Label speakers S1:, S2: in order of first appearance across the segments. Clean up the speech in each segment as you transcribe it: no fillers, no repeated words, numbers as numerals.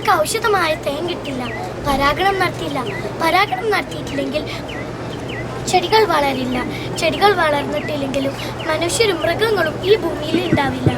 S1: നമുക്ക് ഔഷധമായ തേൻ കിട്ടില്ല. പരാഗണം നടത്തിയിട്ടില്ലെങ്കിൽ ചെടികൾ വളരില്ല. ചെടികൾ വളർന്നിട്ടില്ലെങ്കിലും മനുഷ്യരും മൃഗങ്ങളും ഈ ഭൂമിയിൽ ഉണ്ടാവില്ല.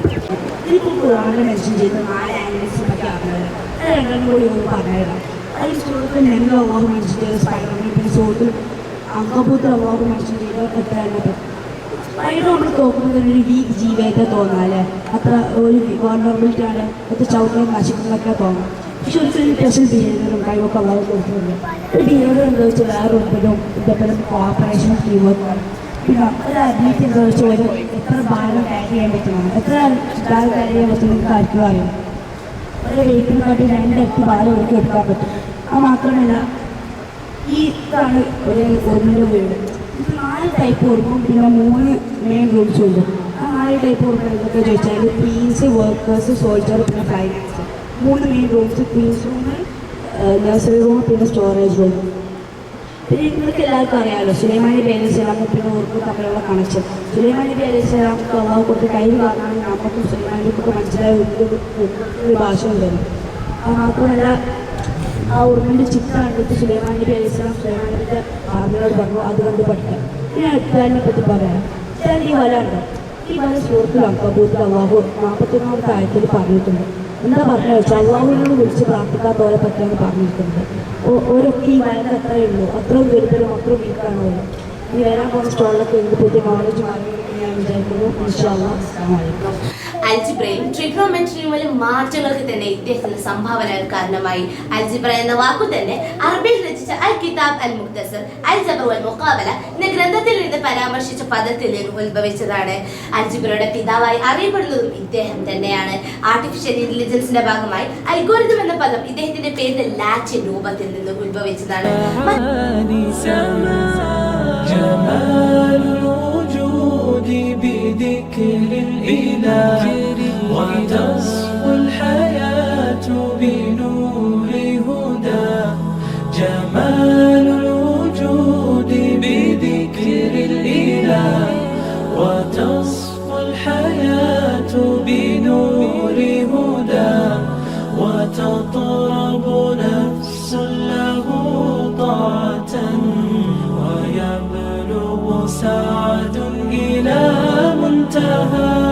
S2: അതിന് നമ്മൾ നോക്കുന്നത് ഒരു വീക്ക് ജീവിതത്തെ തോന്നാല്ലേ, അത്ര ഒരു വൾണറബിലിറ്റി ആണ്, അത് ചവിട്ടും നശിക്കുന്നതൊക്കെ തോന്നും. പക്ഷെ ഒരു സ്പെഷ്യൽ ബിഹേവിയറും കഴിവൊക്കെ അള്ളാഹു കൊടുക്കുന്നുണ്ട്. ഒരു ബിഹേവിയർ എന്താ വെച്ചാൽ വേറെ ഒരിക്കലും ഇതേപോലെ കോപ്പറേഷൻ ടീം വർക്കാണ്. പിന്നെ ഒരു അബിലിറ്റി എന്താ വെച്ചാൽ ഒരു എത്ര ഭാരം ക്യാരി ചെയ്യാൻ പറ്റുന്നതാണ്, എത്ര ഭാരം ക്യാരി ചെയ്യാൻ പറ്റുന്ന ആർക്കും അറിയാം. ഒരു വെയിറ്റിനെ കാട്ടി 2 ഇരട്ടി ഭാരം അവർക്ക് എടുക്കാൻ പറ്റും. അത് മാത്രമല്ല ഈ ഇതാണ് ഒന്നിൻ്റെ വീട്. 4 ടൈപ്പ് കൊടുക്കും. പിന്നെ 3 മെയിൻ റൂംസ് ഉണ്ട്. ആ 4 ടൈപ്പ് കൊടുക്കുന്നത് എന്തൊക്കെ ചോദിച്ചാൽ ക്വീൻസ്, വർക്കേഴ്സ്, സോൾജർ, പിന്നെ finance. 3 main rooms: queens room, nursery room, പിന്നെ സ്റ്റോറേജ് റൂം. പിന്നെ നിങ്ങൾക്ക് എല്ലാവർക്കും അറിയാമല്ലോ സുലൈമാൻ നബി അലൈഹിസ്സലാം പിന്നെ ഓർക്കും തമ്മിലുള്ള കണക്ഷൻ. സുലൈമാൻ നബി അലൈഹിസ്സലാമൊക്കെ അള്ളാഹു കൊടുത്ത് കയ്യിൽ കാണാനും നമുക്കും സുലൈമാൻ നബിക്കൊക്കെ മനസ്സിലായ ഒരു ഭാഷ ഉണ്ടായിരുന്നു. അത് മാത്രമല്ല ആ ഉറുമ്പിൻ്റെ ചിത്രം കണ്ടിട്ട് സുലൈമാൻ നബി അലൈഹിസ്സലാം സുലൈമാൻ നബിയുടെ ആർമിയോട് പറഞ്ഞു അത് കണ്ട് പഠിക്കാം. പിന്നെ എട്ടാലിനെ പറ്റി പറയാം. ഈ വല ഉണ്ട്. ഈ വല സൂറത്തുൽ അൻകബൂത്തിൽ അള്ളാഹു 41-ാമത്തെ ആയത്തിൽ പറഞ്ഞിട്ടുണ്ട്. എന്താ പറഞ്ഞു വെച്ചാൽ അള്ളാഹുവിനോട് വിളിച്ച് പ്രാർത്ഥിക്കാത്തവരെ പറ്റിയാണ് പറഞ്ഞിരിക്കുന്നത്. ഓരൊക്കെ ഈ വയലിൽ അത്രയേ ഉള്ളൂ, അത്രയും ദുരിതരും അത്രയും വീക്കാണ് ഓരോ. ഈ വരാൻ പോകുന്ന സ്റ്റോളിലൊക്കെ എന്ത് പുതിയ നോളജ് ഞാൻ വിചാരിക്കുന്നു. ഇൻഷാ അല്ലാഹ്. അസ്സലാമു അലൈക്കും.
S3: അൽജിബ്രയും ട്രിഗ്നോമെട്രിയുമിലും മാറ്റങ്ങൾക്ക് തന്നെ ഇദ്ദേഹത്തിന്റെ സംഭാവന കാരണമായി. അൽജിബ്ര എന്ന വാക്കു തന്നെ അറബിയിൽ രചിച്ച അൽ കിതാബ് അൽ മുഖ്തസർ അൽ ജബർ വൽ മുഖാബല എന്ന ഗ്രന്ഥത്തിൽ നിന്ന് പരാമർശിച്ച പദത്തിൽ നിന്ന് ഉത്ഭവിച്ചതാണ്. അൽജിബ്രയുടെ പിതാവായി അറിയപ്പെടുന്നതും ഇദ്ദേഹം തന്നെയാണ്. ആർട്ടിഫിഷ്യൽ ഇന്റലിജൻസിന്റെ ഭാഗമായി അൽഗോരിതം എന്ന പദം ഇദ്ദേഹത്തിന്റെ പേരിന്റെ ലാറ്റിൻ രൂപത്തിൽ നിന്ന് ഉത്ഭവിച്ചതാണ്.
S4: بذكر الإله وتصفو الحياة بنور هدى جمال الوجود بذكر الإله وتصفو الحياة بنور هدى وتطرب نفس له طاعة ويبلغ سعد إلى منتهى